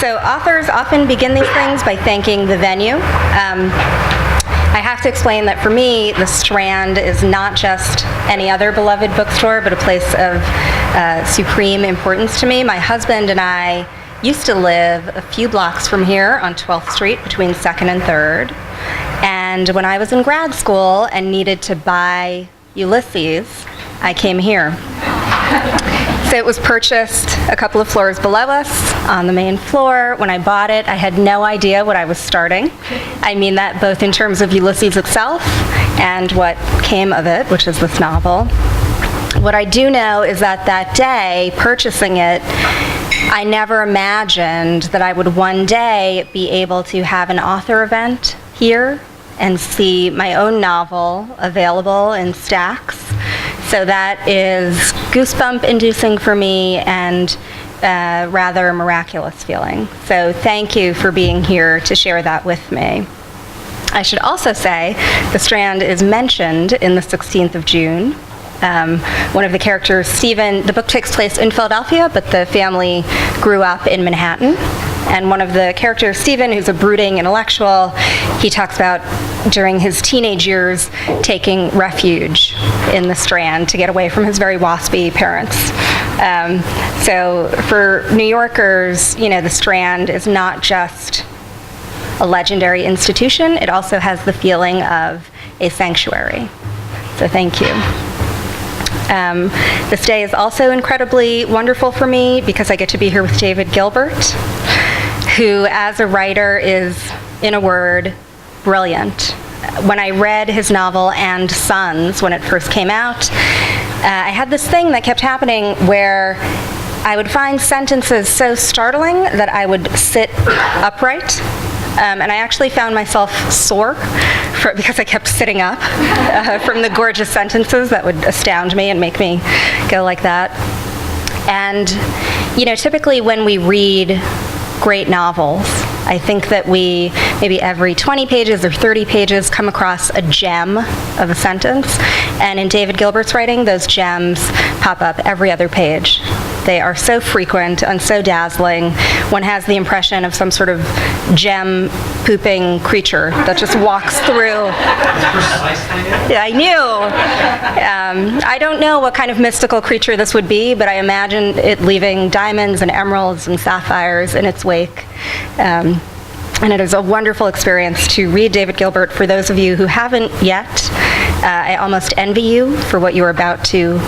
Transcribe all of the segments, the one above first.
So authors often begin these things by thanking the venue. I have to explain that for me, the Strand is not just any other beloved bookstore, but a place of supreme importance to me. My husband and I used to live a few blocks from here on 12th Street between 2nd and 3rd. And when I was in grad school and needed to buy Ulysses, I came here. So it was purchased a couple of floors below us on the main floor. When I bought it, I had no idea what I was starting. I mean that both in terms of Ulysses itself and what came of it, which is this novel. What I do know is that that day, purchasing it, I never imagined that I would one day be able to have an author event here and see my own novel available in stacks. So that is goosebump-inducing for me and rather miraculous feeling. So thank you for being here to share that with me. I should also say the Strand is mentioned in the 16th of June. One of the characters, Stephen, the book takes place in Philadelphia, but the family grew up in Manhattan. And one of the characters, Stephen, who's a brooding intellectual, he talks about during his teenage years taking refuge in the Strand to get away from his very waspy parents. So for New Yorkers, you know, the Strand is not just a legendary institution, it also has the feeling of a sanctuary. So thank you. This day is also incredibly wonderful for me because I get to be here with David Gilbert, who as a writer is, in a word, brilliant. When I read his novel And Sons when it first came out, I had this thing that kept happening where I would find sentences so startling that I would sit upright. And I actually found myself sore because I kept sitting up from the gorgeous sentences that would astound me and make me go like that. And, you know, typically when we read great novels, I think that we, maybe every 20 pages or 30 pages, come across a gem of a sentence. And in David Gilbert's writing, those gems pop up every other page. They are so frequent and so dazzling. One has the impression of some sort of gem-pooping creature that just walks through. Yeah, I knew. I don't know what kind of mystical creature this would be, but I imagine it leaving diamonds and emeralds and sapphires in its wake. And it is a wonderful experience to read David Gilbert. For those of you who haven't yet, I almost envy you for what you're about to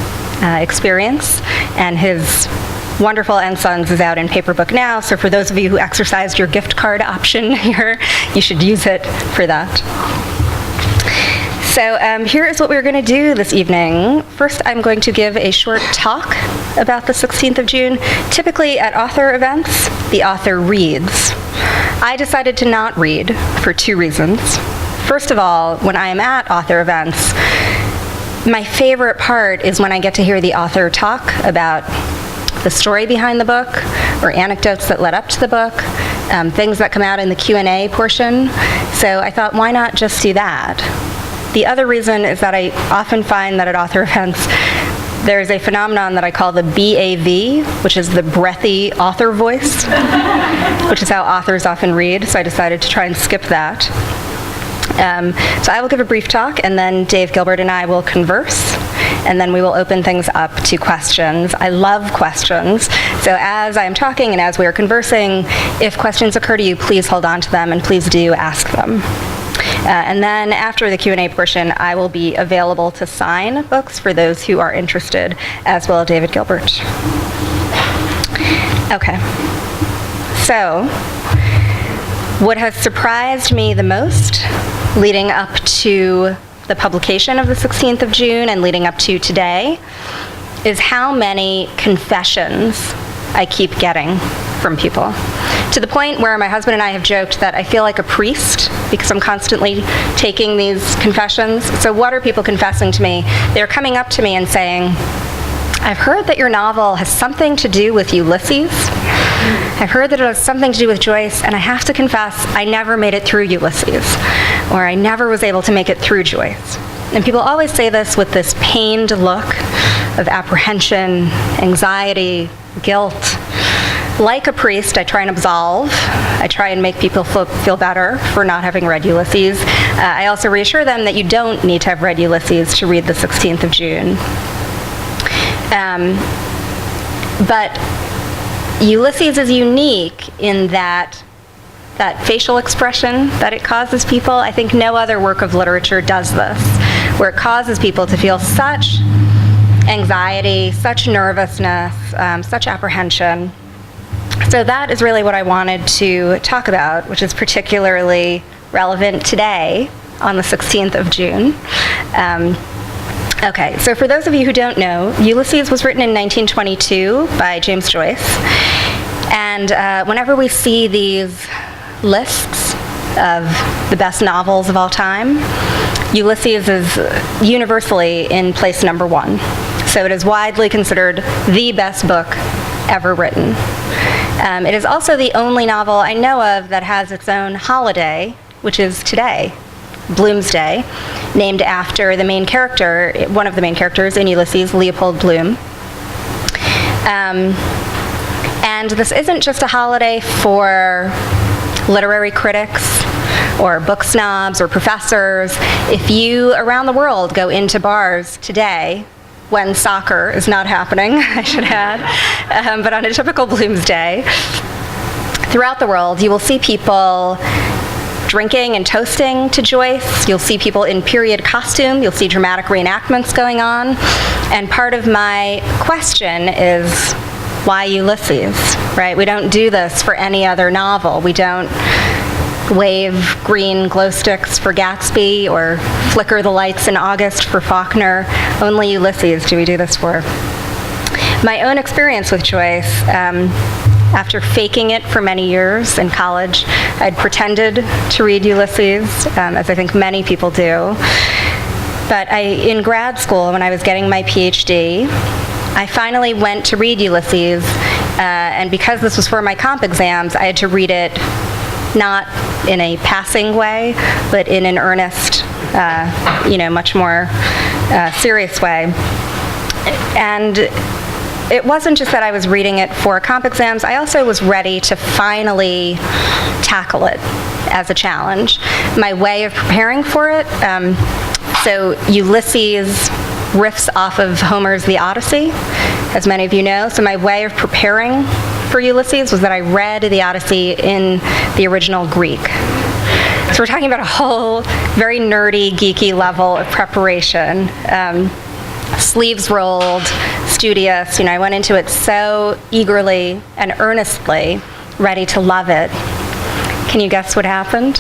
experience. And his wonderful And Sons is out in paperback now, so for those of you who exercised your gift card option here, you should use it for that. So here is what we're going to do this evening. First, I'm going to give a short talk about the 16th of June. Typically at author events, the author reads. I decided to not read for two reasons. First of all, when I am at author events, my favorite part is when I get to hear the author talk about the story behind the book or anecdotes that led up to the book, things that come out in the Q&A portion. So I thought, why not just do that? The other reason is that I often find that at author events, there's a phenomenon that I call the BAV, which is the breathy author voice, which is how authors often read, so I decided to try and skip that. So I will give a brief talk, and then Dave Gilbert and I will converse, and then we will open things up to questions. I love questions, so as I am talking and as we are conversing, if questions occur to you, please hold on to them, and please do ask them. And then after the Q&A portion, I will be available to sign books for those who are interested, as will David Gilbert. Okay. So, what has surprised me the most leading up to the publication of the 16th of June and leading up to today is how many confessions I keep getting from people. To the point where my husband and I have joked that I feel like a priest because I'm constantly taking these confessions. So what are people confessing to me? They're coming up to me and saying, I've heard that your novel has something to do with Ulysses. I've heard that it has something to do with Joyce, and I have to confess, I never made it through Ulysses, or I never was able to make it through Joyce. And people always say this with this pained look of apprehension, anxiety, guilt. like a priest, I try and absolve. I try and make people feel better for not having read Ulysses. I also reassure them that you don't need to have read Ulysses to read the 16th of June. But Ulysses is unique in that facial expression that it causes people. I think no other work of literature does this, where it causes people to feel such anxiety, such nervousness, such apprehension. So that is really what I wanted to talk about, which is particularly relevant today on the 16th of June. Okay, so for those of you who don't know, Ulysses was written in 1922 by James Joyce. And whenever we see these lists of the best novels of all time, Ulysses is universally in place number 1. So it is widely considered the best book ever written. It is also the only novel I know of that has its own holiday, which is today, Bloomsday, named after the main character, one of the main characters in Ulysses, Leopold Bloom. And this isn't just a holiday for literary critics or book snobs or professors. If you, around the world, go into bars today, when soccer is not happening, I should add, but on a typical Bloomsday, throughout the world, you will see people drinking and toasting to Joyce. You'll see people in period costume. You'll see dramatic reenactments going on. And part of my question is, why Ulysses, right? We don't do this for any other novel. We don't wave green glow sticks for Gatsby or flicker the lights in August for Faulkner. Only Ulysses do we do this for. My own experience with Joyce, after faking it for many years in college, I'd pretended to read Ulysses, as I think many people do. But in grad school, when I was getting my PhD, I finally went to read Ulysses, and because this was for my comp exams, I had to read it not in a passing way, but in an earnest, much more serious way. And it wasn't just that I was reading it for comp exams, I also was ready to finally tackle it as a challenge. My way of preparing for it, so Ulysses riffs off of Homer's The Odyssey, as many of you know. So my way of preparing for Ulysses was that I read the Odyssey in the original Greek. So we're talking about a whole very nerdy, geeky level of preparation. Sleeves rolled, studious. I went into it so eagerly and earnestly, ready to love it. Can you guess what happened?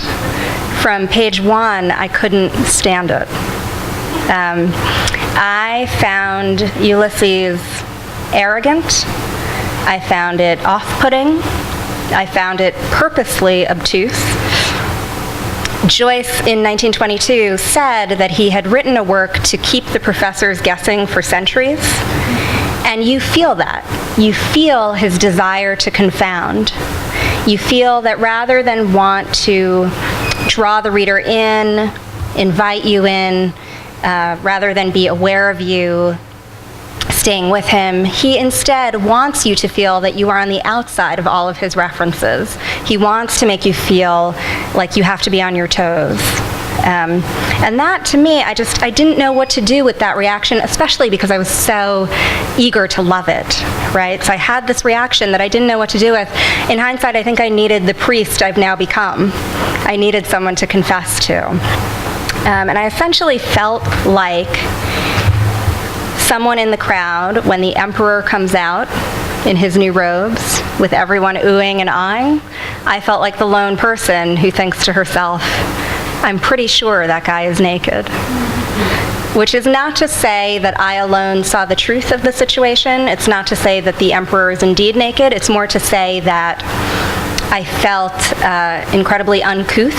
From page 1, I couldn't stand it. I found Ulysses arrogant. I found it off-putting. I found it purposely obtuse. Joyce, in 1922, said that he had written a work to keep the professors guessing for centuries. And you feel that. You feel his desire to confound. You feel that rather than want to draw the reader in, invite you in, rather than be aware of you staying with him, he instead wants you to feel that you are on the outside of all of his references. He wants to make you feel like you have to be on your toes. And that, to me, I didn't know what to do with that reaction, especially because I was so eager to love it, right? So I had this reaction that I didn't know what to do with. In hindsight, I think I needed the priest I've now become. I needed someone to confess to. And I essentially felt like someone in the crowd when the emperor comes out in his new robes with everyone oohing and eyeing. I felt like the lone person who thinks to herself, I'm pretty sure that guy is naked. Which is not to say that I alone saw the truth of the situation. It's not to say that the emperor is indeed naked. It's more to say that I felt incredibly uncouth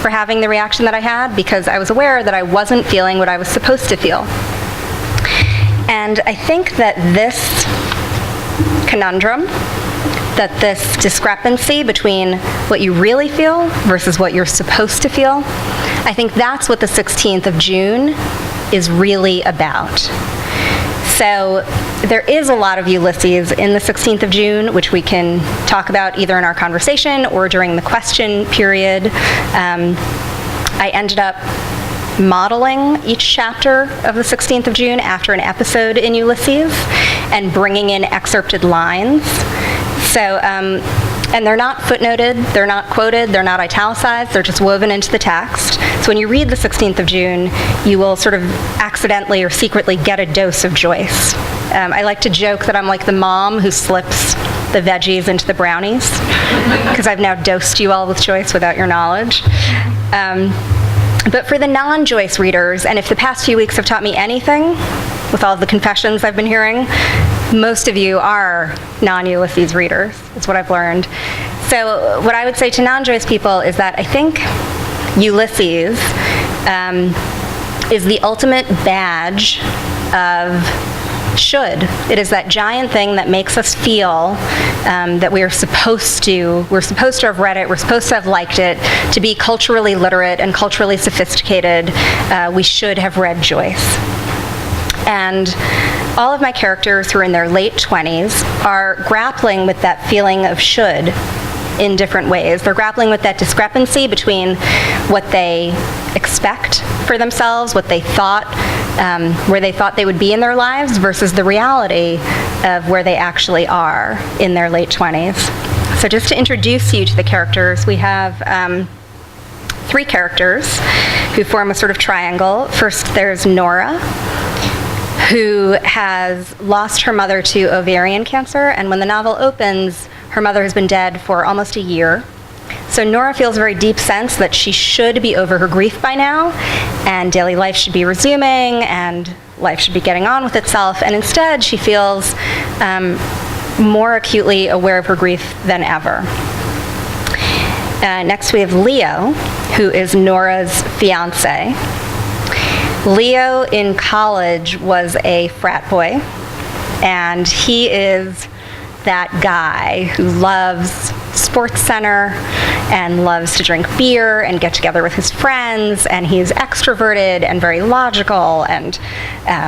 for having the reaction that I had, because I was aware that I wasn't feeling what I was supposed to feel. And I think that this conundrum, that this discrepancy between what you really feel versus what you're supposed to feel, I think that's what the 16th of June is really about. So there is a lot of Ulysses in the 16th of June, which we can talk about either in our conversation or during the question period. I ended up modeling each chapter of the 16th of June after an episode in Ulysses and bringing in excerpted lines. So, and they're not footnoted, they're not quoted, they're not italicized, they're just woven into the text. So when you read the 16th of June, you will sort of accidentally or secretly get a dose of Joyce. I like to joke that I'm like the mom who slips the veggies into the brownies, because I've now dosed you all with Joyce without your knowledge. But for the non-Joyce readers, and if the past few weeks have taught me anything, with all of the confessions I've been hearing, most of you are non-Ulysses readers, is what I've learned. So what I would say to non-Joyce people is that I think Ulysses is the ultimate badge of should. It is that giant thing that makes us feel that we're supposed to have read it, we're supposed to have liked it, to be culturally literate and culturally sophisticated. We should have read Joyce. And all of my characters who are in their late 20s are grappling with that feeling of should in different ways. They're grappling with that discrepancy between what they expect for themselves, what they thought, where they thought they would be in their lives, versus the reality of where they actually are in their late 20s. So just to introduce you to the characters, we have 3 characters who form a sort of triangle. First, there's Nora, who has lost her mother to ovarian cancer, and when the novel opens, her mother has been dead for almost a year. So Nora feels a very deep sense that she should be over her grief by now, and daily life should be resuming, and life should be getting on with itself, and instead she feels more acutely aware of her grief than ever. Next we have Leo, who is Nora's fiance. Leo in college was a frat boy, and he is that guy who loves Sports Center and loves to drink beer and get together with his friends, and he's extroverted and very logical and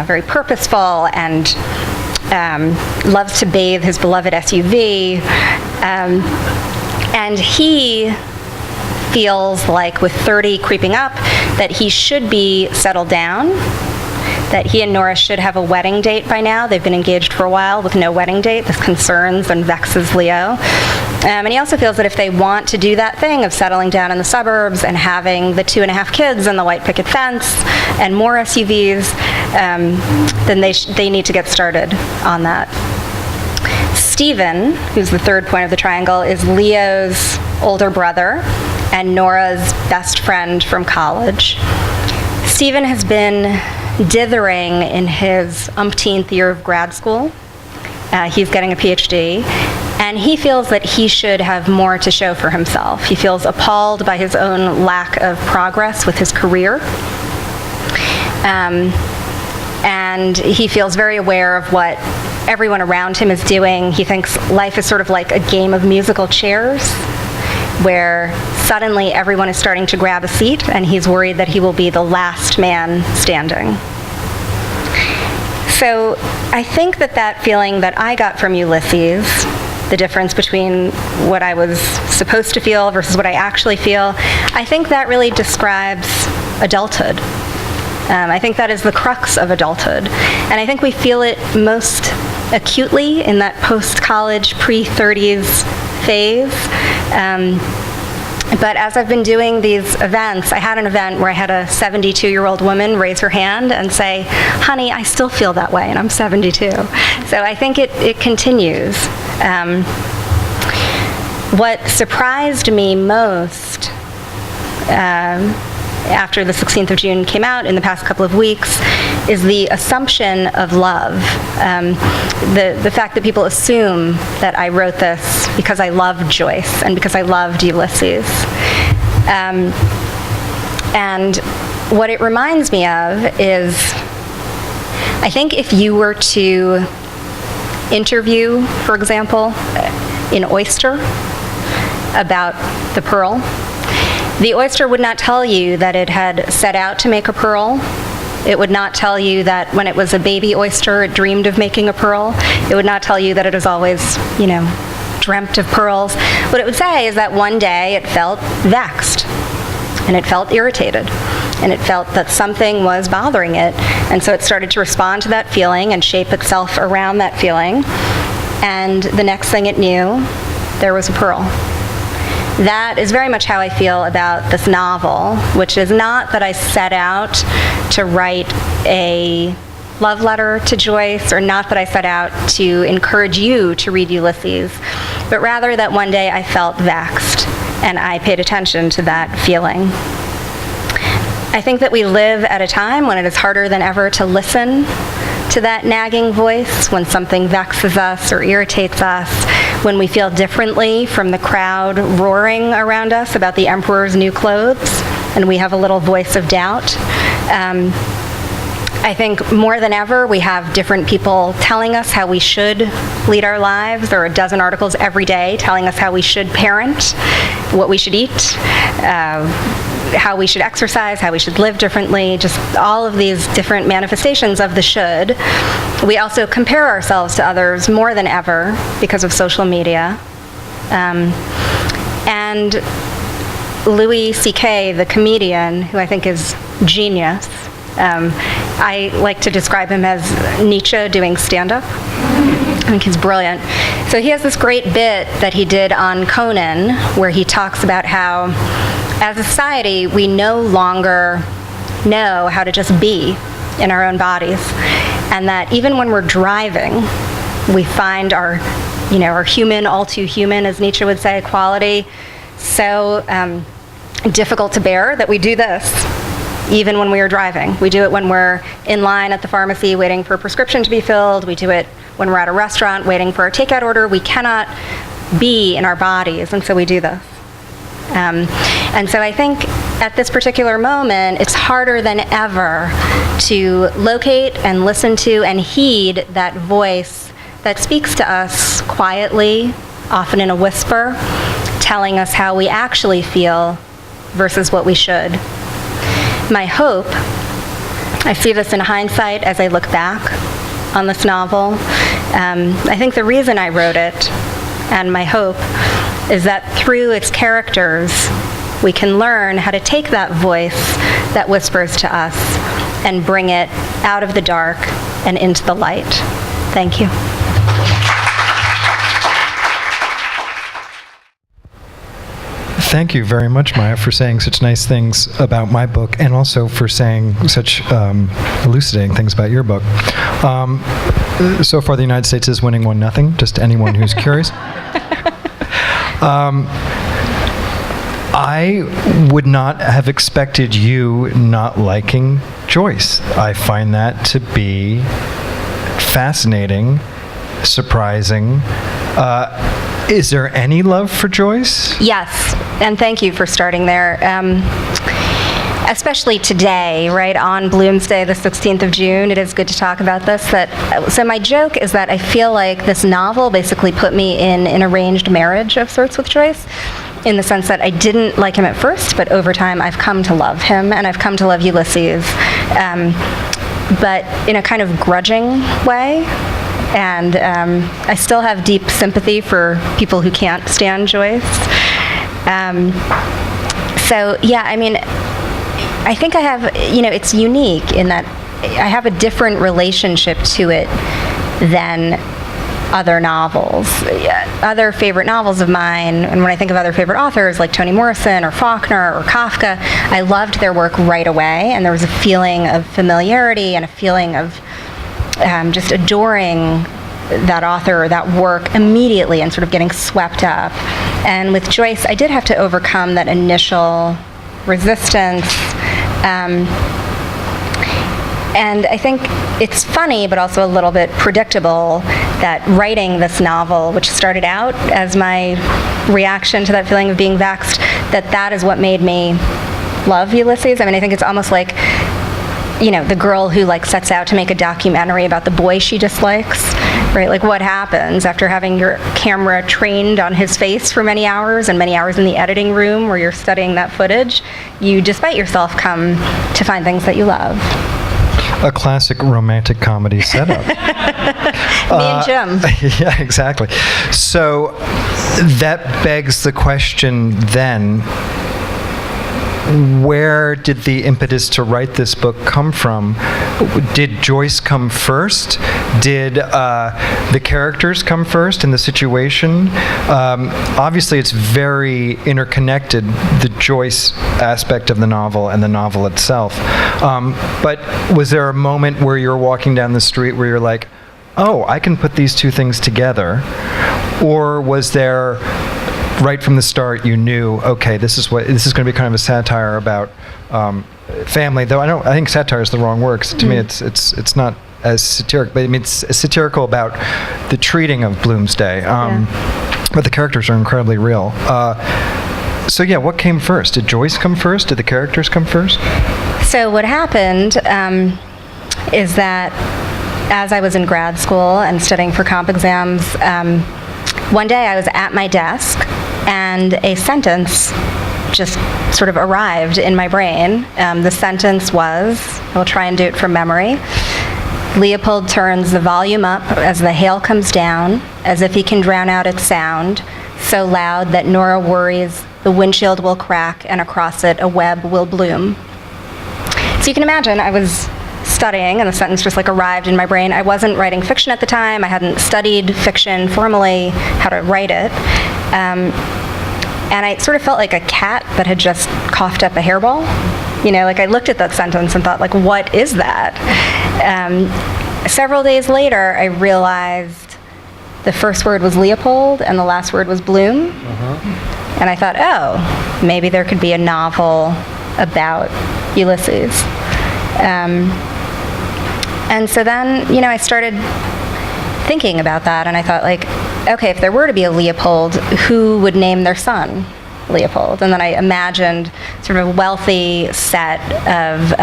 very purposeful and loves to bathe his beloved SUV. And he feels like, with 30 creeping up, that he should be settled down, that he and Nora should have a wedding date by now. They've been engaged for a while with no wedding date. This concerns and vexes Leo. And he also feels that if they want to do that thing of settling down in the suburbs and having the 2.5 kids and the white picket fence and more SUVs, then they need to get started on that. Stephen, who's the third point of the triangle, is Leo's older brother and Nora's best friend from college. Stephen has been dithering in his umpteenth year of grad school. He's getting a PhD, and he feels that he should have more to show for himself. He feels appalled by his own lack of progress with his career. And he feels very aware of what everyone around him is doing. He thinks life is sort of like a game of musical chairs, where suddenly everyone is starting to grab a seat, and he's worried that he will be the last man standing. So I think that feeling that I got from Ulysses, the difference between what I was supposed to feel versus what I actually feel, I think that really describes adulthood. I think that is the crux of adulthood. And I think we feel it most acutely in that post-college, pre-30s phase. But as I've been doing these events, I had an event where I had a 72-year-old woman raise her hand and say, honey, I still feel that way, and I'm 72. So I think it continues. What surprised me most after the 16th of June came out in the past couple of weeks is the assumption of love. The fact that people assume that I wrote this because I loved Joyce and because I loved Ulysses. And what it reminds me of is, I think if you were to interview, for example, an oyster about the pearl, the oyster would not tell you that it had set out to make a pearl It would not tell you that when it was a baby oyster, it dreamed of making a pearl. It would not tell you that it has always, dreamt of pearls. What it would say is that one day it felt vexed, and it felt irritated, and it felt that something was bothering it, and so it started to respond to that feeling and shape itself around that feeling, and the next thing it knew, there was a pearl. That is very much how I feel about this novel, which is not that I set out to write a love letter to Joyce, or not that I set out to encourage you to read Ulysses, but rather that one day I felt vexed, and I paid attention to that feeling. I think that we live at a time when it is harder than ever to listen to that nagging voice, when something vexes us or irritates us, when we feel differently from the crowd roaring around us about the emperor's new clothes, and we have a little voice of doubt. I think more than ever, we have different people telling us how we should lead our lives. There are a dozen articles every day telling us how we should parent, what we should eat, how we should exercise, how we should live differently, just all of these different manifestations of the should. We also compare ourselves to others more than ever because of social media. And Louis C.K., the comedian, who I think is genius, I like to describe him as Nietzsche doing stand-up. I think he's brilliant. So he has this great bit that he did on Conan, where he talks about how, as a society, we no longer know how to just be in our own bodies, and that even when we're driving, we find our human, all too human, as Nietzsche would say, quality so difficult to bear that we do this even when we are driving. We do it when we're in line at the pharmacy waiting for a prescription to be filled. We do it when we're at a restaurant waiting for a takeout order. We cannot be in our bodies, and so we do this. And so I think at this particular moment, it's harder than ever to locate and listen to and heed that voice that speaks to us quietly, often in a whisper, telling us how we actually feel versus what we should. My hope, I see this in hindsight as I look back on this novel. I think the reason I wrote it, and my hope, is that through its characters, we can learn how to take that voice that whispers to us and bring it out of the dark and into the light. Thank you. Thank you very much, Maya, for saying such nice things about my book, and also for saying such elucidating things about your book. So far, the United States is winning 1-0, just to anyone who's curious. I would not have expected you not liking Joyce. I find that to be fascinating, surprising. Is there any love for Joyce? Yes, and thank you for starting there. Especially today, right, on Bloomsday, the 16th of June, it is good to talk about this. So my joke is that I feel like this novel basically put me in an arranged marriage of sorts with Joyce, in the sense that I didn't like him at first, but over time I've come to love him, and I've come to love Ulysses, but in a kind of grudging way. And I still have deep sympathy for people who can't stand Joyce. So yeah, I mean, I think I have, it's unique in that I have a different relationship to it than other novels. Other favorite novels of mine, and when I think of other favorite authors like Toni Morrison or Faulkner or Kafka, I loved their work right away, and there was a feeling of familiarity and a feeling of just adoring that author or that work immediately and sort of getting swept up. And with Joyce, I did have to overcome that initial resistance. And I think it's funny, but also a little bit predictable, that writing this novel, which started out as my reaction to that feeling of being vexed, that is what made me love Ulysses. I mean, I think it's almost like, the girl who sets out to make a documentary about the boy she dislikes, right? Like, what happens after having your camera trained on his face for many hours and many hours in the editing room where you're studying that footage? You, despite yourself, come to find things that you love. A classic romantic comedy setup. Me and Jim. Yeah, exactly. So that begs the question then, where did the impetus to write this book come from? Did Joyce come first? Did the characters come first in the situation? Obviously, it's very interconnected, the Joyce aspect of the novel and the novel itself. But was there a moment where you're walking down the street where you're like, oh, I can put these two things together? Or was there, right from the start, you knew, okay, this is going to be kind of a satire about family? Though I think satire is the wrong word, 'cause to me it's not as satiric, but I mean it's satirical about the treating of Bloomsday. But the characters are incredibly real. So yeah, what came first? Did Joyce come first? Did the characters come first? So what happened is that as I was in grad school and studying for comp exams, one day I was at my desk and a sentence just sort of arrived in my brain. The sentence was, I'll try and do it from memory, Leopold turns the volume up as the hail comes down, as if he can drown out its sound, so loud that Nora worries the windshield will crack and across it a web will bloom. So you can imagine I was studying and the sentence just like arrived in my brain. I wasn't writing fiction at the time. I hadn't studied fiction formally, how to write it. And I sort of felt like a cat that had just coughed up a hairball. You know, like I looked at that sentence and thought, like, what is that? Several days later, I realized the first word was Leopold and the last word was Bloom. And I thought, oh, maybe there could be a novel about Ulysses. And so then, you know, I started thinking about that, and I thought, like, okay, if there were to be a Leopold, who would name their son Leopold? And then I imagined sort of a wealthy set of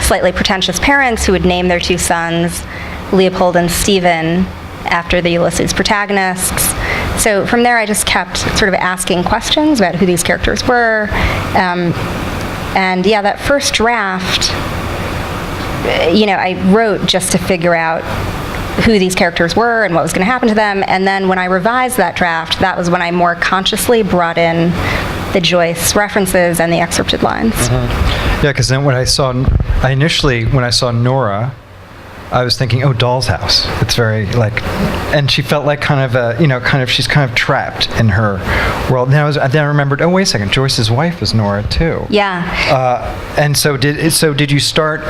slightly pretentious parents who would name their two sons Leopold and Stephen after the Ulysses protagonists. So from there, I just kept sort of asking questions about who these characters were. And yeah, that first draft, you know, I wrote just to figure out who these characters were and what was going to happen to them. And then when I revised that draft, that was when I more consciously brought in the Joyce references and the excerpted lines. Yeah, because then when I saw Nora, I was thinking, oh, Doll's House. It's very like, and she felt like kind of a, you know, she's kind of trapped in her world. Then I remembered, oh, wait a second, Joyce's wife was Nora too. Yeah. And so did you start?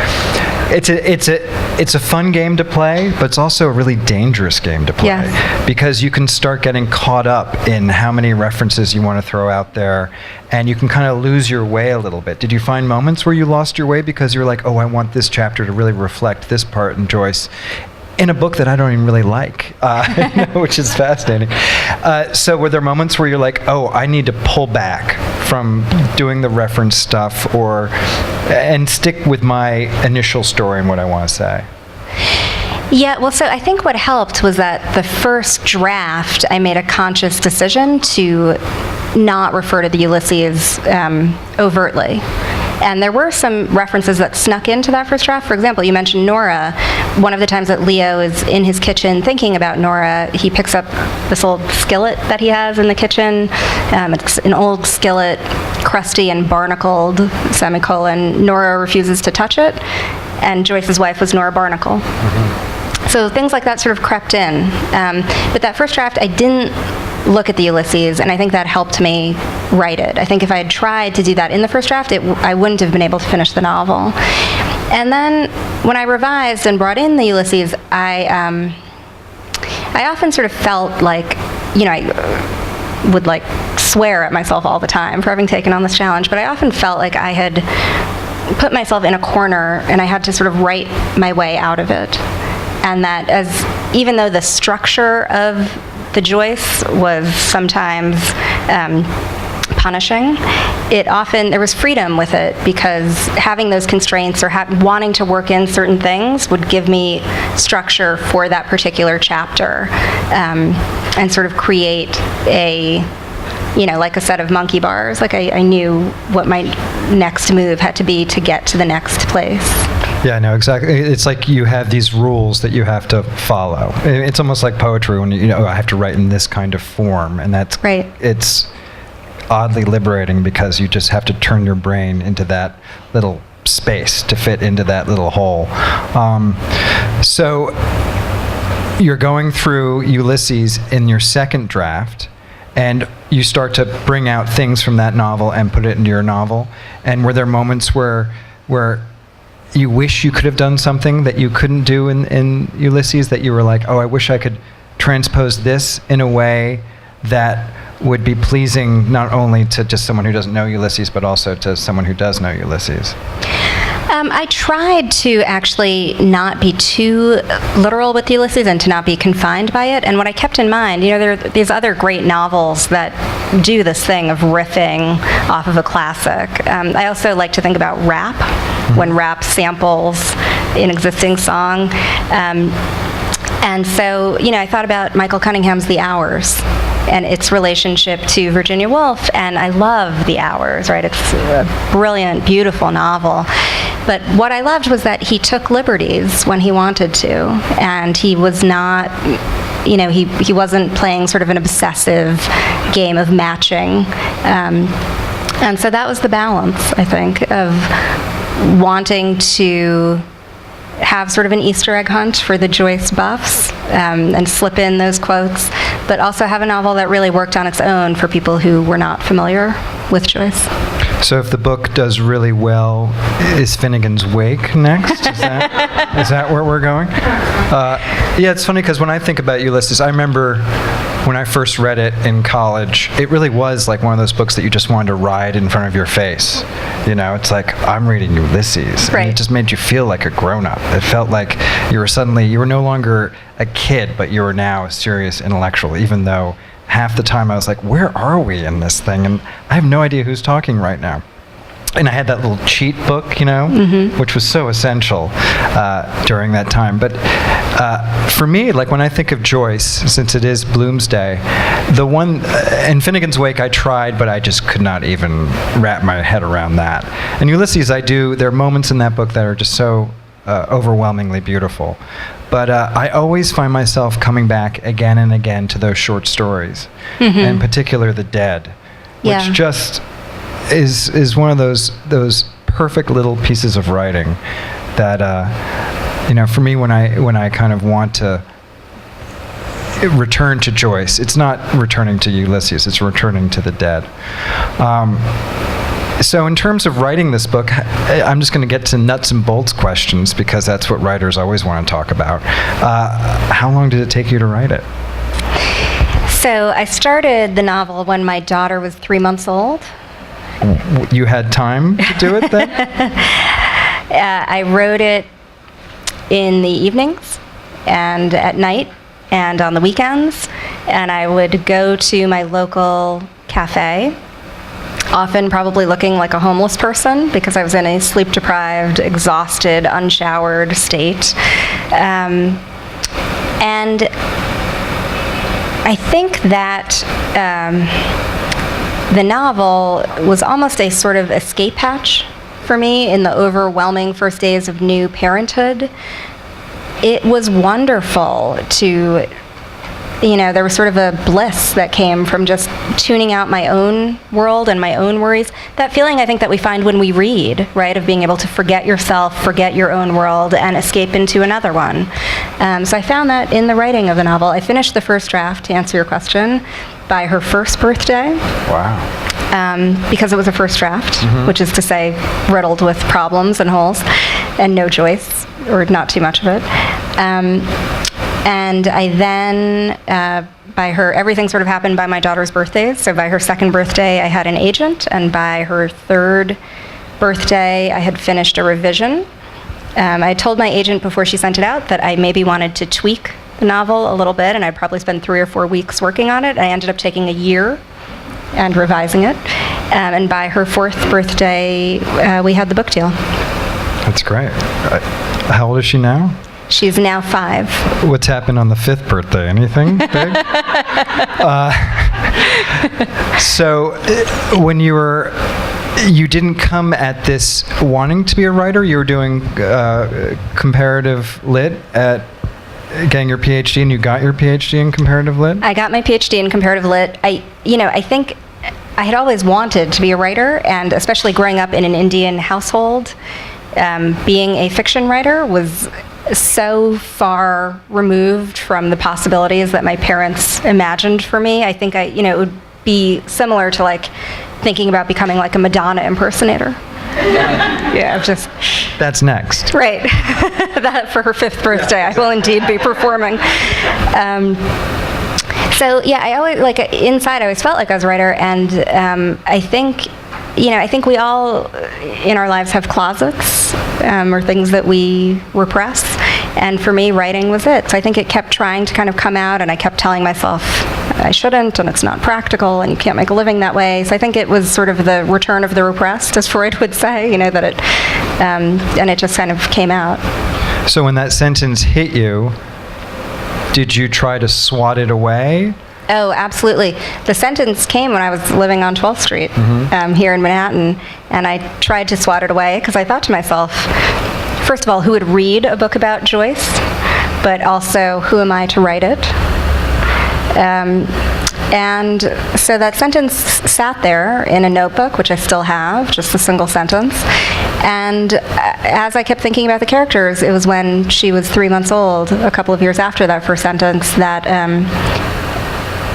It's a fun game to play, but it's also a really dangerous game to play. Yes. Because you can start getting caught up in how many references you want to throw out there, and you can kind of lose your way a little bit. Did you find moments where you lost your way because you were like, oh, I want this chapter to really reflect this part in Joyce, in a book that I don't even really like, which is fascinating. So were there moments where you're like, oh, I need to pull back from doing the reference stuff and stick with my initial story and what I want to say? Yeah, well, so I think what helped was that the first draft, I made a conscious decision to not refer to the Ulysses overtly. And there were some references that snuck into that first draft. For example, you mentioned Nora. One of the times that Leo is in his kitchen thinking about Nora, he picks up this old skillet that he has in the kitchen. It's an old skillet, crusty and barnacled, semicolon. Nora refuses to touch it, and Joyce's wife was Nora Barnacle. So things like that sort of crept in. But that first draft, I didn't look at the Ulysses, and I think that helped me write it. I think if I had tried to do that in the first draft, I wouldn't have been able to finish the novel. And then when I revised and brought in the Ulysses, I often sort of felt like, you know, I would like swear at myself all the time for having taken on this challenge, but I often felt like I had put myself in a corner and I had to sort of write my way out of it. And that even though the structure of the Joyce was sometimes punishing, there was freedom with it, because having those constraints or wanting to work in certain things would give me structure for that particular chapter, and sort of create like a set of monkey bars. Like I knew what my next move had to be to get to the next place. Yeah, no, exactly. It's like you have these rules that you have to follow. It's almost like poetry when I have to write in this kind of form, and that's Right. It's oddly liberating because you just have to turn your brain into that little space to fit into that little hole. So you're going through Ulysses in your second draft, and you start to bring out things from that novel and put it into your novel. And were there moments where you wish you could have done something that you couldn't do in Ulysses, that you were like, oh, I wish I could transpose this in a way that would be pleasing not only to just someone who doesn't know Ulysses, but also to someone who does know Ulysses? I tried to actually not be too literal with Ulysses and to not be confined by it. And what I kept in mind, there are these other great novels that do this thing of riffing off of a classic. I also like to think about rap, when rap samples an existing song. And so, I thought about Michael Cunningham's The Hours and its relationship to Virginia Woolf, and I love The Hours, right? It's a brilliant, beautiful novel. But what I loved was that he took liberties when he wanted to, and he was not, he wasn't playing sort of an obsessive game of matching. And so that was the balance, I think, of wanting to have sort of an Easter egg hunt for the Joyce buffs and slip in those quotes, but also have a novel that really worked on its own for people who were not familiar with Joyce. So if the book does really well, is Finnegan's Wake next? Is that where we're going? Yeah, it's funny because when I think about Ulysses, I remember when I first read it in college, it really was like one of those books that you just wanted to ride in front of your face. It's like, I'm reading Ulysses. Right. And it just made you feel like a grown-up. It felt like you were no longer a kid, but you were now a serious intellectual, even though half the time I was like, where are we in this thing? And I have no idea who's talking right now. And I had that little cheat book, which was so essential during that time. But for me, like when I think of Joyce, since it is Bloomsday, the one, in Finnegan's Wake I tried, but I just could not even wrap my head around that. And Ulysses, there are moments in that book that are just so overwhelmingly beautiful. But I always find myself coming back again and again to those short stories, in particular The Dead, which just is one of those perfect little pieces of writing that for me when I kind of want to return to Joyce, it's not returning to Ulysses, it's returning to The Dead. So in terms of writing this book, I'm just going to get to nuts and bolts questions because that's what writers always want to talk about. How long did it take you to write it? So I started the novel when my daughter was 3 months old. You had time to do it then? I wrote it in the evenings and at night and on the weekends, and I would go to my local cafe, often probably looking like a homeless person because I was in a sleep-deprived, exhausted, unshowered state. And I think that the novel was almost a sort of escape hatch for me in the overwhelming first days of new parenthood. It was wonderful to, there was sort of a bliss that came from just tuning out my own world and my own worries. That feeling I think that we find when we read, right, of being able to forget yourself, forget your own world, and escape into another one. So I found that in the writing of the novel. I finished the first draft, to answer your question, by her first birthday. Wow. Because it was a first draft, which is to say riddled with problems and holes, and no Joyce, or not too much of it. And I then, by her, everything sort of happened by my daughter's birthdays. So by her second birthday, I had an agent, and by her third birthday, I had finished a revision. I had told my agent before she sent it out that I maybe wanted to tweak the novel a little bit, and I'd probably spend 3 or 4 weeks working on it. I ended up taking a year and revising it. And by her 4th birthday, we had the book deal. That's great. How old is she now? She's now 5. What's happened on the 5th birthday? Anything big? So when you were you didn't come at this wanting to be a writer. You were doing comparative lit at getting your PhD, and you got your PhD in comparative lit? I got my PhD in comparative lit. I think I had always wanted to be a writer, and especially growing up in an Indian household, being a fiction writer was so far removed from the possibilities that my parents imagined for me. I think it would be similar to like thinking about becoming like a Madonna impersonator. Yeah, just... That's next. Right. That for her 5th birthday, I will indeed be performing. So yeah, I always, like, inside I always felt like I was a writer, and I think we all in our lives have closets or things that we repress, and for me, writing was it. So I think it kept trying to kind of come out, and I kept telling myself I shouldn't, and it's not practical, and you can't make a living that way. So I think it was sort of the return of the repressed, as Freud would say, that it, and it just kind of came out. So when that sentence hit you, did you try to swat it away? Oh, absolutely. The sentence came when I was living on 12th Street here in Manhattan, and I tried to swat it away because I thought to myself, first of all, who would read a book about Joyce? But also, who am I to write it? And so that sentence sat there in a notebook, which I still have, just a single sentence. And as I kept thinking about the characters, it was when she was 3 months old, a couple of years after that first sentence, that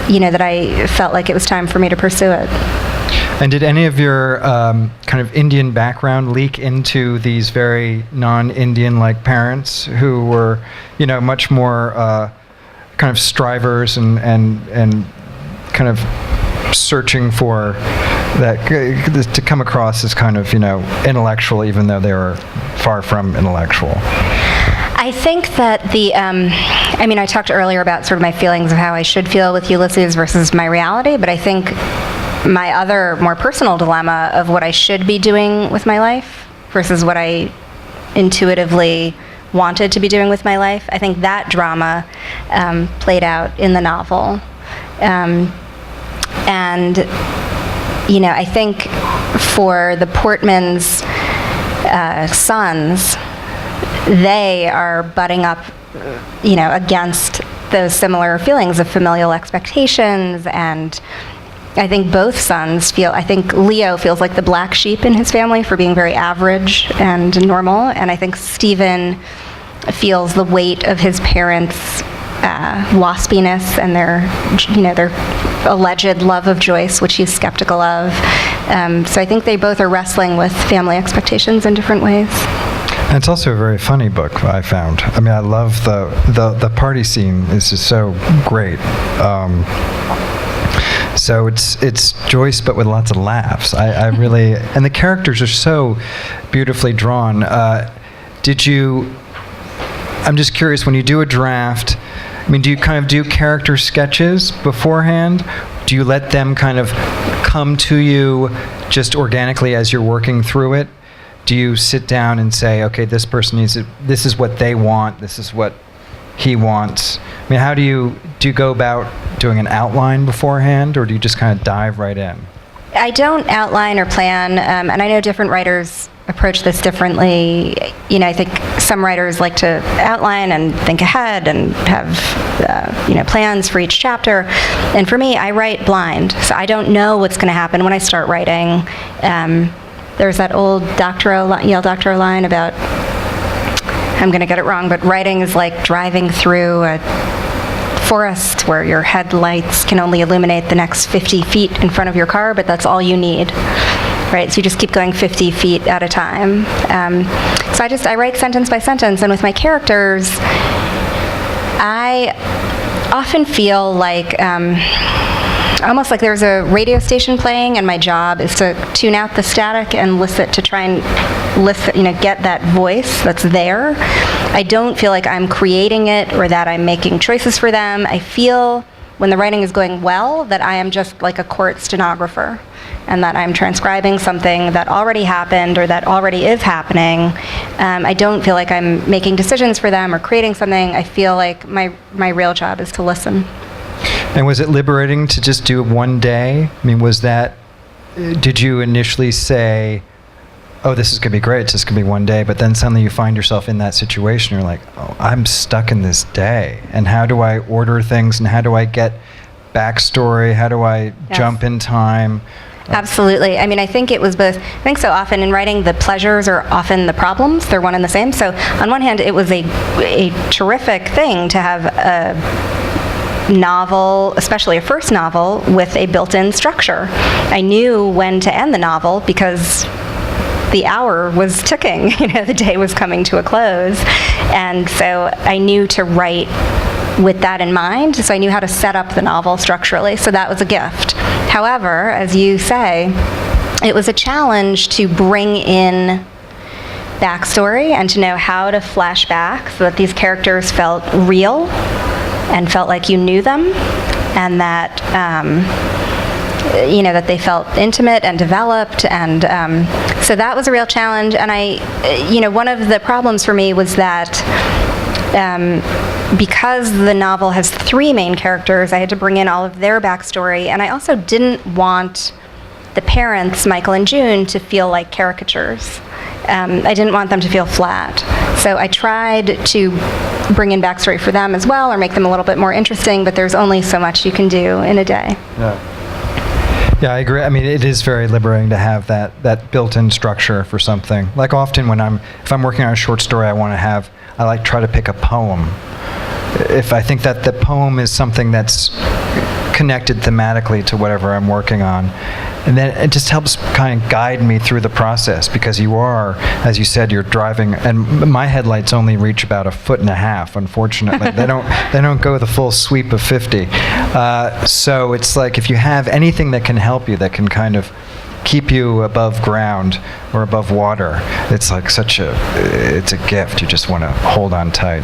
that I felt like it was time for me to pursue it. And did any of your kind of Indian background leak into these very non-Indian-like parents who were, much more kind of strivers and kind of searching for that to come across as kind of intellectual, even though they were far from intellectual? I think that I talked earlier about sort of my feelings of how I should feel with Ulysses versus my reality, but I think my other more personal dilemma of what I should be doing with my life versus what I intuitively wanted to be doing with my life, I think that drama played out in the novel. And I think for the Portmans' sons, they are butting up, against those similar feelings of familial expectations, and I think both sons I think Leo feels like the black sheep in his family for being very average and normal, and I think Stephen feels the weight of his parents' waspiness and their alleged love of Joyce, which he's skeptical of. So I think they both are wrestling with family expectations in different ways. And it's also a very funny book, I found. I mean, I love the party scene is just so great. So it's Joyce, but with lots of laughs. I really, and the characters are so beautifully drawn. I'm just curious, when you do a draft, do you kind of do character sketches beforehand? Do you let them kind of come to you just organically as you're working through it? Do you sit down and say, okay, this person needs it, this is what they want, this is what he wants? How do you go about doing an outline beforehand, or do you just kind of dive right in? I don't outline or plan, and I know different writers approach this differently. I think some writers like to outline and think ahead and have plans for each chapter. And for me, I write blind, so I don't know what's going to happen when I start writing. There's that old Yale doctoral line about, I'm going to get it wrong, but writing is like driving through a forest where your headlights can only illuminate the next 50 feet in front of your car, but that's all you need, right? So you just keep going 50 feet at a time. So I write sentence by sentence, and with my characters, I often feel like almost like there's a radio station playing, and my job is to tune out the static and listen, to try and listen, get that voice that's there. I don't feel like I'm creating it or that I'm making choices for them. I feel when the writing is going well that I am just like a court stenographer, and that I'm transcribing something that already happened or that already is happening. I don't feel like I'm making decisions for them or creating something. I feel like my real job is to listen. And was it liberating to just do it one day? Was that did you initially say, oh, this is going to be great, it's just going to be one day, but then suddenly you find yourself in that situation, you're like, oh, I'm stuck in this day, and how do I order things, and how do I get backstory, how do I jump in time? Absolutely. I mean, I think it was both. I think so often in writing, the pleasures are often the problems. They're one and the same. So on one hand, it was a terrific thing to have a novel, especially a first novel, with a built-in structure. I knew when to end the novel because the hour was ticking. The day was coming to a close. And so I knew to write with that in mind, so I knew how to set up the novel structurally, so that was a gift. However, as you say, it was a challenge to bring in backstory and to know how to flash back so that these characters felt real and felt like you knew them, and that that they felt intimate and developed, and so that was a real challenge. And one of the problems for me was that because the novel has 3 main characters, I had to bring in all of their backstory, and I also didn't want the parents, Michael and June, to feel like caricatures. I didn't want them to feel flat. So I tried to bring in backstory for them as well, or make them a little bit more interesting, but there's only so much you can do in a day. Yeah, I agree. I mean, it is very liberating to have that built-in structure for something. Like often when if I'm working on a short story, I like try to pick a poem. If I think that the poem is something that's connected thematically to whatever I'm working on, and then it just helps kind of guide me through the process, because you are, as you said, you're driving, and my headlights only reach about 1.5 feet, unfortunately. they don't go the full sweep of 50. So it's like if you have anything that can help you, that can kind of keep you above ground or above water, it's like it's a gift. You just want to hold on tight.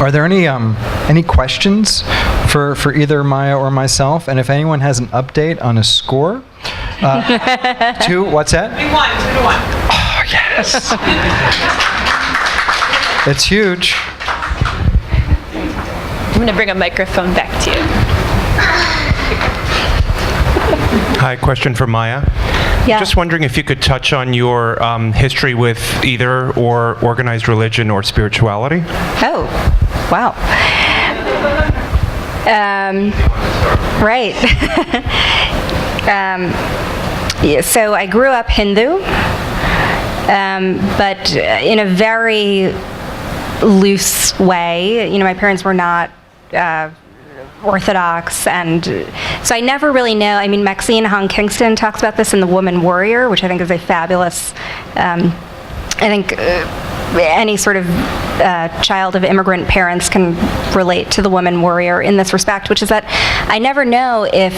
Are there any questions for either Maya or myself? And if anyone has an update on a score, what's that? 2-1. Oh, yes. It's huge. I'm going to bring a microphone back to you. Hi, question for Maya. Yeah. Just wondering if you could touch on your history with either or organized religion or spirituality. Oh, wow. Right. So I grew up Hindu, but in a very loose way. My parents were not Orthodox, and so I never really know. I mean, Maxine Hong Kingston talks about this in The Woman Warrior, which I think is a fabulous, I think any sort of child of immigrant parents can relate to The Woman Warrior in this respect, which is that I never know if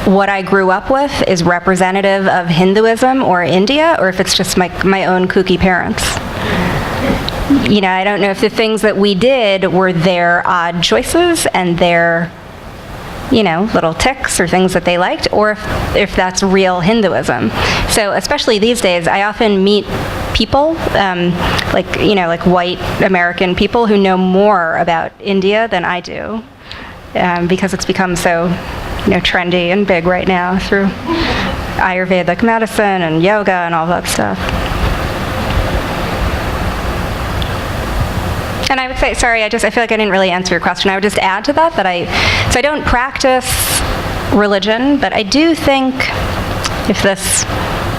what I grew up with is representative of Hinduism or India, or if it's just my own kooky parents. I don't know if the things that we did were their odd choices and their, little tics or things that they liked, or if that's real Hinduism. So especially these days, I often meet people, like white American people who know more about India than I do, because it's become so, trendy and big right now through Ayurvedic medicine and yoga and all that stuff. And I would say, sorry, I feel like I didn't really answer your question. I would just add to that so I don't practice religion, but I do think, if this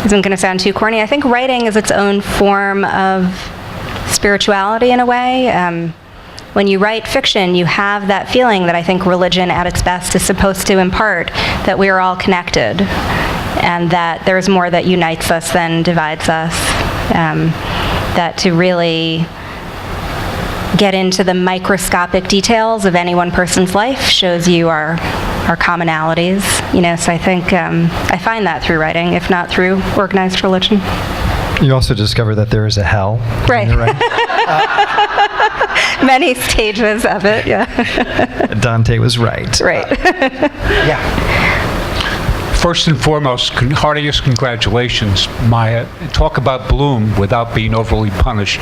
isn't going to sound too corny, I think writing is its own form of spirituality in a way. When you write fiction, you have that feeling that I think religion at its best is supposed to impart, that we are all connected, and that there's more that unites us than divides us, that to really get into the microscopic details of any one person's life shows you our commonalities, so I think I find that through writing, if not through organized religion. You also discover that there is a hell. Right. Many stages of it, yeah. Dante was right. Right. Yeah. First and foremost, heartiest congratulations, Maya. Talk about bloom without being overly punished.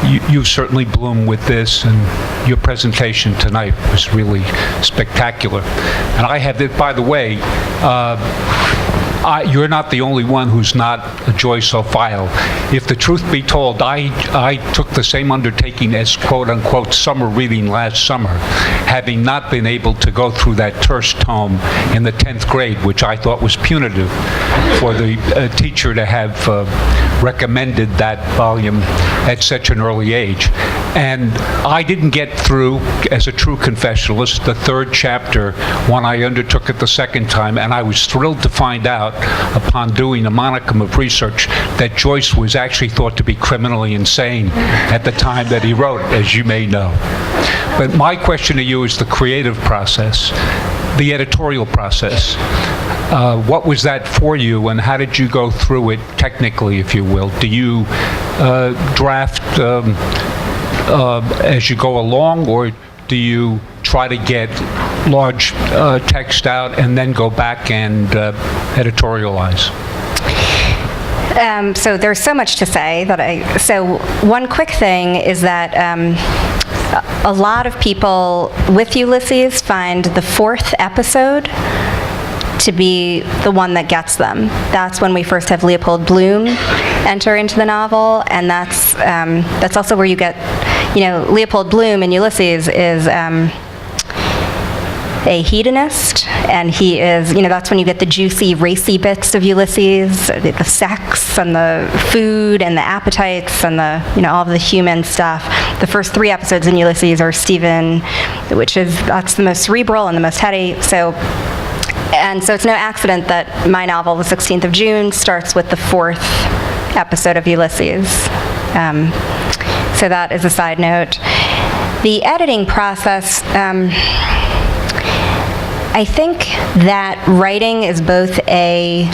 You certainly bloom with this, and your presentation tonight was really spectacular. And I have, by the way, you're not the only one who's not a Joyceophile. If the truth be told, I took the same undertaking as quote-unquote summer reading last summer, having not been able to go through that terse tome in the 10th grade, which I thought was punitive for the teacher to have recommended that volume at such an early age. And I didn't get through, as a true confessionalist, the 3rd chapter when I undertook it the 2nd time, and I was thrilled to find out, upon doing a modicum of research, that Joyce was actually thought to be criminally insane at the time that he wrote, as you may know. But my question to you is the creative process, the editorial process. What was that for you, and how did you go through it technically, if you will? Do you draft as you go along, or do you try to get large text out and then go back and editorialize? So there's so much to say so one quick thing is that a lot of people with Ulysses find the 4th episode to be the one that gets them. That's when we first have Leopold Bloom enter into the novel, and that's also where you get, Leopold Bloom in Ulysses is a hedonist, and he is, that's when you get the juicy, racy bits of Ulysses, the sex and the food and the appetites and the, all of the human stuff. The first 3 episodes in Ulysses are Stephen, that's the most cerebral and the most heady. So it's no accident that my novel, The 16th of June, starts with the 4th episode of Ulysses. So that is a side note. The editing process, I think that writing is both an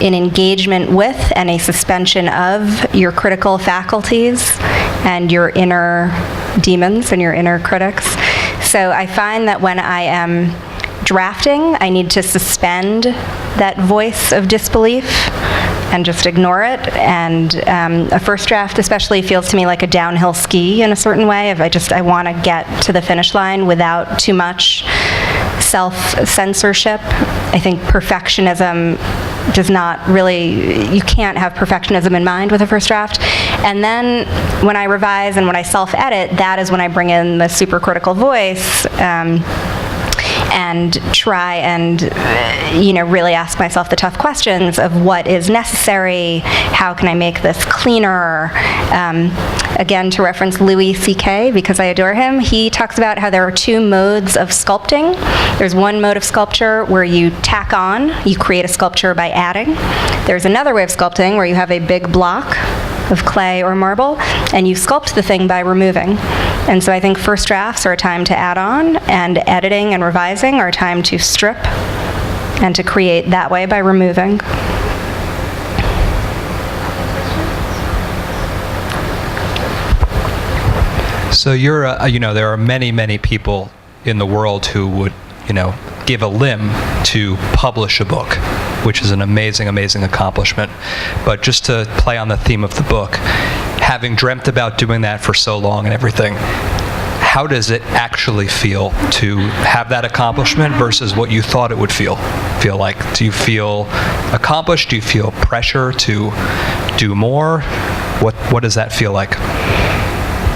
engagement with and a suspension of your critical faculties and your inner demons and your inner critics. So I find that when I am drafting, I need to suspend that voice of disbelief and just ignore it. And a first draft especially feels to me like a downhill ski in a certain way. I want to get to the finish line without too much self-censorship. I think perfectionism does not really, you can't have perfectionism in mind with a first draft. And then when I revise and when I self-edit, that is when I bring in the supercritical voice and try and, really ask myself the tough questions of what is necessary, how can I make this cleaner. Again, to reference Louis C.K., because I adore him, he talks about how there are 2 modes of sculpting. There's one mode of sculpture where you tack on, you create a sculpture by adding. There's another way of sculpting where you have a big block of clay or marble, and you sculpt the thing by removing. And so I think first drafts are a time to add on, and editing and revising are a time to strip and to create that way by removing. So there are many, many people in the world who would, give a limb to publish a book, which is an amazing, amazing accomplishment. But just to play on the theme of the book, having dreamt about doing that for so long and everything, how does it actually feel to have that accomplishment versus what you thought it would feel like? Do you feel accomplished? Do you feel pressure to do more? What does that feel like?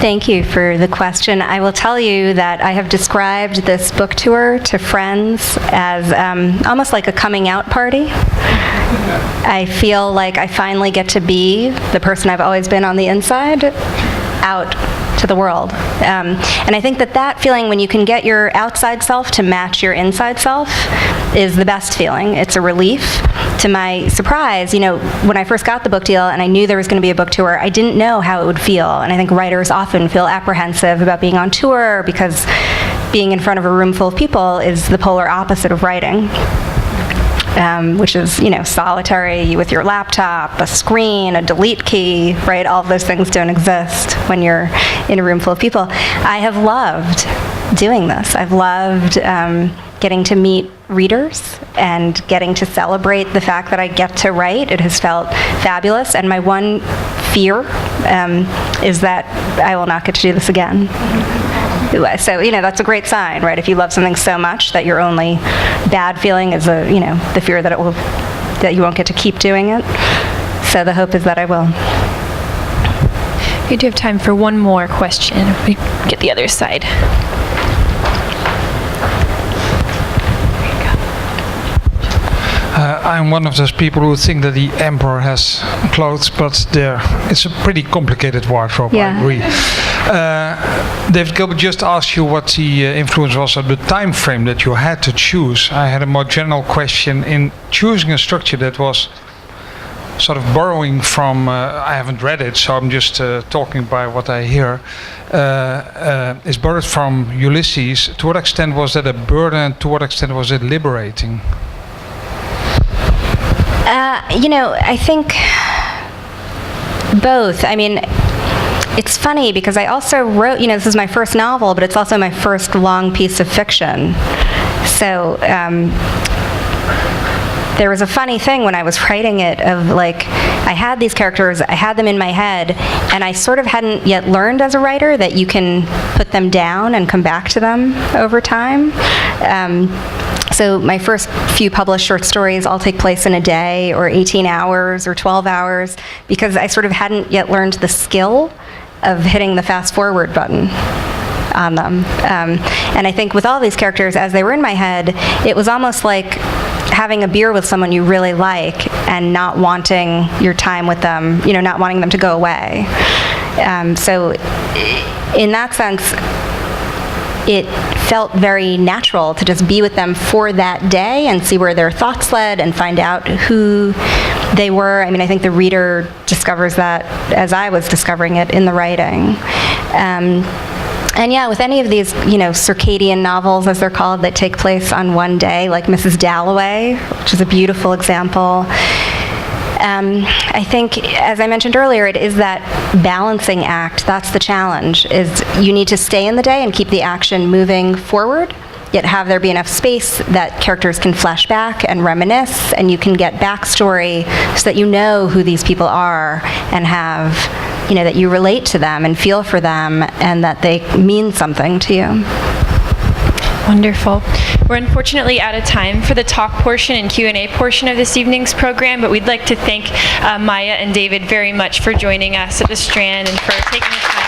Thank you for the question. I will tell you that I have described this book tour to friends as almost like a coming out party. I feel like I finally get to be the person I've always been on the inside out to the world. And I think that feeling, when you can get your outside self to match your inside self, is the best feeling. It's a relief. To my surprise, when I first got the book deal and I knew there was going to be a book tour, I didn't know how it would feel. And I think writers often feel apprehensive about being on tour because being in front of a room full of people is the polar opposite of writing. Which is, solitary with your laptop, a screen, a delete key, right? All of those things don't exist when you're in a room full of people. I have loved doing this. I've loved getting to meet readers and getting to celebrate the fact that I get to write. It has felt fabulous. And my one fear is that I will not get to do this again. So, that's a great sign, right? If you love something so much that your only bad feeling is the fear that that you won't get to keep doing it. So the hope is that I will. We do have time for one more question. We get the other side. I'm one of those people who think that the emperor has clothes, but it's a pretty complicated wardrobe, Yeah. I agree. David Gilbert just asked you what the influence was of the time frame that you had to choose. I had a more general question. In choosing a structure that was sort of borrowing from, I haven't read it, so I'm just talking by what I hear, is borrowed from Ulysses. To what extent was that a burden? To what extent was it liberating? I think both. I mean, it's funny because I also wrote, this is my first novel, but it's also my first long piece of fiction. So there was a funny thing when I was writing it of like, I had these characters, I had them in my head, and I sort of hadn't yet learned as a writer that you can put them down and come back to them over time. So my first few published short stories all take place in a day or 18 hours or 12 hours because I sort of hadn't yet learned the skill of hitting the fast forward button on them. And I think with all these characters, as they were in my head, it was almost like having a beer with someone you really like and not wanting your time with them, not wanting them to go away. So in that sense, it felt very natural to just be with them for that day and see where their thoughts led and find out who they were. I mean, I think the reader discovers that as I was discovering it in the writing. And yeah, with any of these, circadian novels, as they're called, that take place on one day, like Mrs. Dalloway, which is a beautiful example, I think, as I mentioned earlier, it is that balancing act. That's the challenge, is you need to stay in the day and keep the action moving forward, yet have there be enough space that characters can flash back and reminisce, and you can get backstory so that you know who these people are and have, that you relate to them and feel for them and that they mean something to you. Wonderful. We're unfortunately out of time for the talk portion and Q&A portion of this evening's program, but we'd like to thank Maya and David very much for joining us at the Strand and for taking the time